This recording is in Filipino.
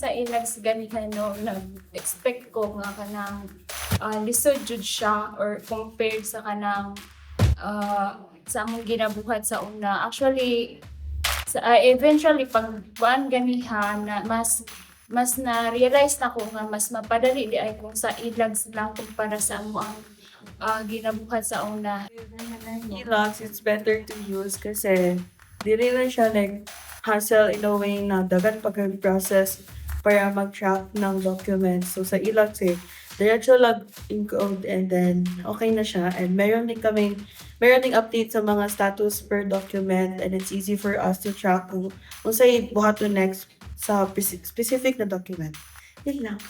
Sa ilags ganihan no, nag-expect ko nga kanang lisod jud siya or compared sa kanang sa among ginabuhat sa una. Actually, eventually pag kuan ganihan na mas na-realize na ko nga mas mapadali di ay kung sa ilags lang kumpara sa amo ang ginabuhat sa una. Hilux, it's better to use kasi dili na siya like hassle in a way na dagan pag-process para mag-track ng documents. So sa Hilux diretso lang encode and then okay na siya. And meron ding update sa mga status per document and it's easy for us to track kung sa'y buhaton next sa specific na document. Yun lang.